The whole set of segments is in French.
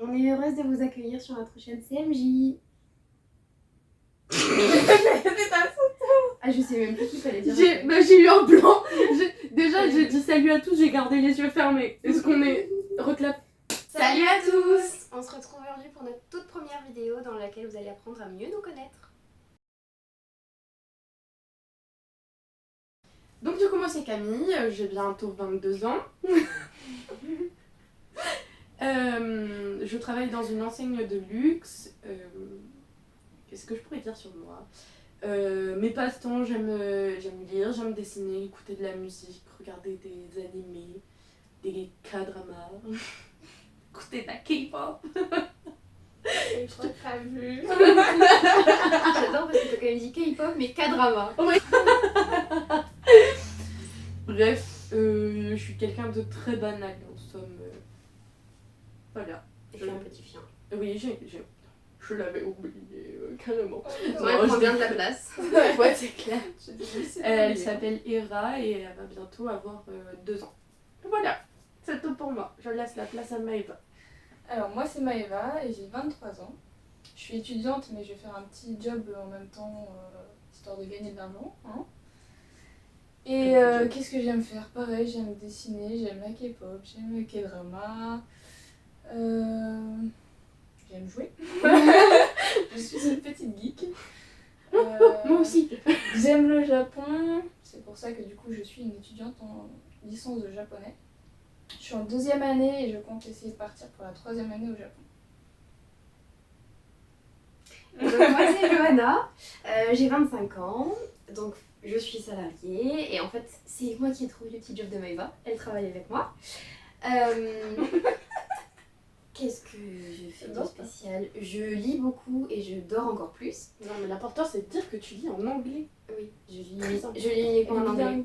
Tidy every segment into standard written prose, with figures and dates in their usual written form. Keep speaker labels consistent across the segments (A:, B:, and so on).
A: On est heureuse de vous accueillir sur notre chaîne CMJ. Ah, je sais même plus qu'il fallait dire.
B: J'ai eu un blanc. Déjà, j'ai dit salut à tous, j'ai gardé les yeux fermés. Est-ce qu'on est... Reclap.
A: Salut à tous. On se retrouve aujourd'hui pour notre toute première vidéo dans laquelle vous allez apprendre à mieux nous connaître.
B: Donc du coup, moi c'est Camille, j'ai bientôt 22 ans. Je travaille dans une enseigne de luxe. Qu'est-ce que je pourrais dire sur moi? Mes passe-temps, j'aime lire, j'aime dessiner, écouter de la musique, regarder des animés, des K-dramas, écouter de la K-pop.
A: Je crois que t'as vu. J'adore parce que t'as quand même dit K-pop mais K-drama.
B: Ouais. Bref, je suis quelqu'un de très banal en somme. Voilà.
A: Et j'ai un petit chien.
B: Oui, je l'avais oublié carrément.
A: Ouais, elle prend bien de la place.
B: Ouais, c'est clair. Elle s'appelle Hera et elle va bientôt avoir 2 ans. Voilà, c'est tout pour moi. Je laisse la place à Maëva.
C: Alors moi c'est Maëva et j'ai 23 ans. Je suis étudiante mais je vais faire un petit job en même temps, histoire de gagner de l'argent. Hein. Et qu'est-ce que j'aime faire? Pareil, j'aime dessiner, j'aime la K-pop, j'aime le K-drama. J'aime jouer. Je suis une petite geek.
B: Moi aussi.
C: J'aime le Japon. C'est pour ça que du coup je suis une étudiante en licence de japonais. Je suis en 2e année et je compte essayer de partir pour la 3e année au Japon.
A: Donc moi c'est Johanna, j'ai 25 ans, donc je suis salariée et en fait c'est moi qui ai trouvé le petit job de Maëva, elle travaille avec moi. Qu'est-ce que je fais de spécial? Je lis beaucoup et je dors encore plus.
B: Non mais l'important c'est de dire que tu lis en anglais.
A: Oui, je lis uniquement en anglais.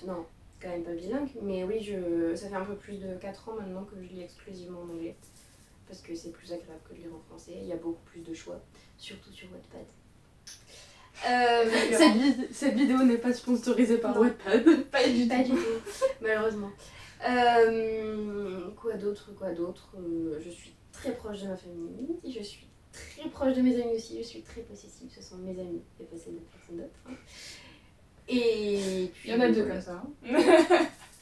A: Non, c'est quand même pas bilingue, mais oui, ça fait un peu plus de 4 ans maintenant que je lis exclusivement en anglais. Parce que c'est plus agréable que de lire en français, il y a beaucoup plus de choix, surtout sur Wattpad.
B: Cette vidéo n'est pas sponsorisée par Wattpad.
A: Pas du tout, malheureusement. Quoi d'autre je suis très proche de ma famille, je suis très proche de mes amis aussi, je suis très possessive, ce sont mes amis et pas celles de personne d'autre. Hein. Et puis...
C: Il y en a 2 comme ça. Hein.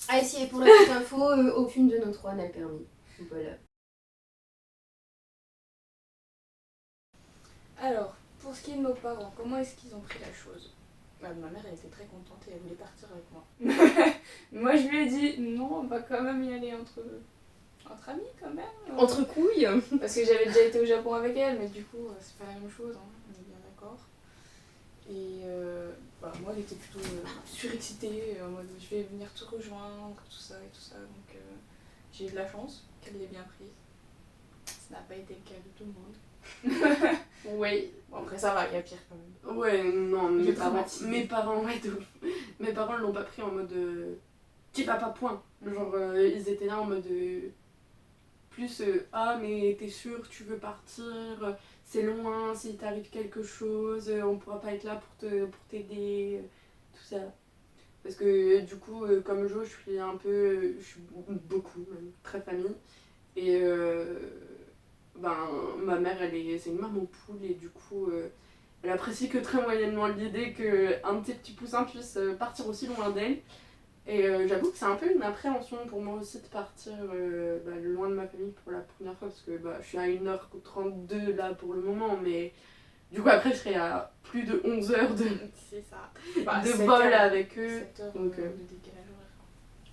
A: Ah et si, et pour la petite info, aucune de nos 3 n'a le permis. Voilà.
C: Alors, pour ce qui est de nos parents, comment est-ce qu'ils ont pris la chose? Ma mère elle était très contente et elle voulait partir avec moi. Moi je lui ai dit non, on va quand même y aller entre amis quand même.
A: Entre couilles.
C: Parce que j'avais déjà été au Japon avec elle, mais du coup c'est pas la même chose, hein, on est bien d'accord. Et moi elle était plutôt surexcitée, en mode je vais venir te rejoindre, tout ça et tout ça. Donc j'ai eu de la chance qu'elle l'ait bien prise. Ça n'a pas été le cas de tout le monde.
B: Oui.
C: Bon après ça va, il y a pire quand même.
B: Ouais, non, mes parents, ouais, de ouf. Mes parents l'ont pas pris en mode t'y vas pas, point. Genre ils étaient là en mode plus ah mais t'es sûr que tu veux partir, c'est loin, si t'arrive quelque chose, on pourra pas être là pour t'aider, tout ça. Parce que du coup comme Jo, je suis beaucoup même, très famille. Et ma mère c'est une maman poule et du coup elle apprécie que très moyennement l'idée qu'un de ses petits poussins puisse partir aussi loin d'elle. Et j'avoue que c'est un peu une appréhension pour moi aussi de partir loin de ma famille pour la première fois parce que je suis à 1h32 là pour le moment, mais du coup après je serai à plus de 11 heures de vol avec eux.
C: 7 heures
B: donc,
C: de décalage horaire.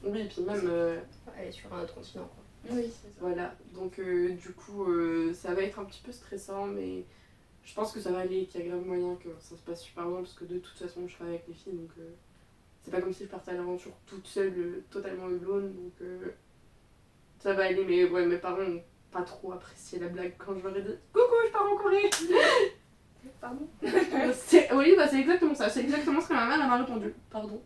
B: Oui, et puis même...
A: Elle est sur un autre continent quoi.
C: Oui, c'est ça.
B: Voilà, donc du coup ça va être un petit peu stressant, mais je pense que ça va aller, qu'il y a grave moyen que ça se passe super bien parce que de toute façon je travaille avec les filles, donc c'est pas comme si je partais à l'aventure toute seule, totalement alone, donc ça va aller. Mais ouais, mes parents ont pas trop apprécié la blague quand je leur ai dit « Coucou, je pars en Corée !»
C: Pardon?
B: Oui, c'est exactement ça, c'est exactement ce que ma mère elle m'a répondu. Pardon.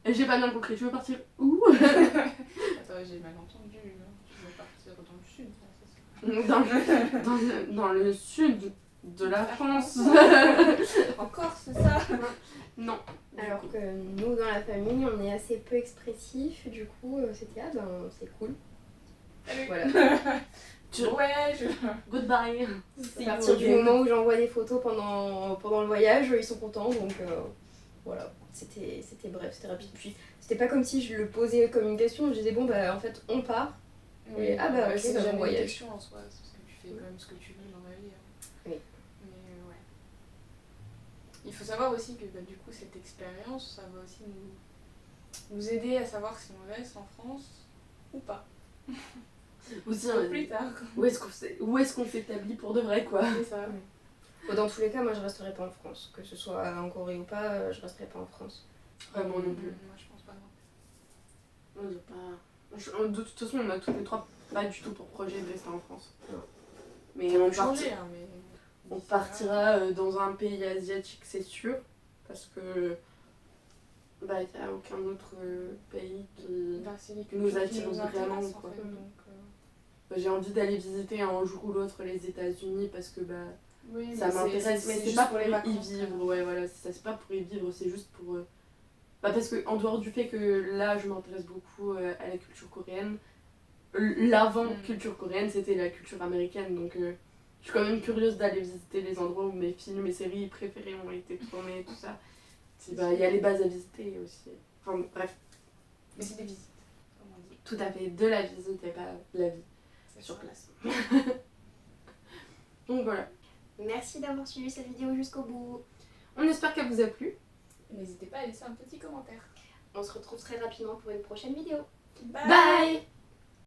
B: Et j'ai pas bien compris, tu veux partir où?
C: Attends, j'ai mal entendu. Tu veux partir dans le sud, c'est ça?
B: Dans le sud de la France.
C: En Corse, c'est ça?
B: Non.
A: Alors que nous dans la famille on est assez peu expressifs, du coup c'était c'est cool.
C: Salut.
A: Voilà.
C: Ouais,
B: Goodbye.
A: À partir du moment où j'envoie des photos pendant le voyage, ils sont contents, donc voilà, c'était bref, c'était rapide. Puis c'était pas comme si je le posais comme une question, je disais bon bah en fait on part, et ah bah ok,
C: c'est
A: bah,
C: jamais
A: on
C: une
A: voyage.
C: question en soi, parce que tu fais quand même ce que tu veux dans la vie. Hein.
A: Oui.
C: Mais ouais. Il faut savoir aussi que du coup cette expérience, ça va aussi nous aider à savoir si on reste en France ou pas.
B: Aussi,
C: Plus tard.
B: où est-ce qu'on s'établit pour de vrai, quoi.
C: C'est ça.
A: Bon, dans tous les cas, moi je resterai pas en France, que ce soit en Corée ou pas, je resterai pas en France.
B: Vraiment non plus.
C: Moi je pense pas non.
B: On dit pas... De toute façon, on a tous les trois pas du tout pour projet de rester en France.
A: Non.
B: Mais on
C: Changer, hein, mais...
B: On partira dans un pays asiatique, c'est sûr, parce que bah il n'y a aucun autre pays qui
C: c'est les
B: nous
C: cultures qui
B: attire
C: nous
B: vraiment,
C: intéressent,
B: quoi.
C: en fait, donc,
B: J'ai envie d'aller visiter un jour ou l'autre les États-Unis parce que bah
C: oui,
B: ça m'intéresse, mais c'est
C: juste
B: pas pour
C: les
B: y
C: vacances,
B: vivre. Ouais, voilà, c'est pas pour y vivre, c'est juste pour. Bah parce que en dehors du fait que là je m'intéresse beaucoup à la culture coréenne, l'avant-culture coréenne c'était la culture américaine, donc je suis quand même curieuse d'aller visiter les endroits où mes films et séries préférés ont été tournés, tout ça. Il y a les bases à visiter aussi. Enfin bref.
C: Mais c'est des visites, comme on dit.
B: Tout à fait, de la visite et pas la vie sur place. Donc voilà.
A: Merci d'avoir suivi cette vidéo jusqu'au bout.
B: On espère qu'elle vous a plu.
C: N'hésitez pas à laisser un petit commentaire.
A: On se retrouve très rapidement pour une prochaine vidéo.
C: Bye.
B: Bye.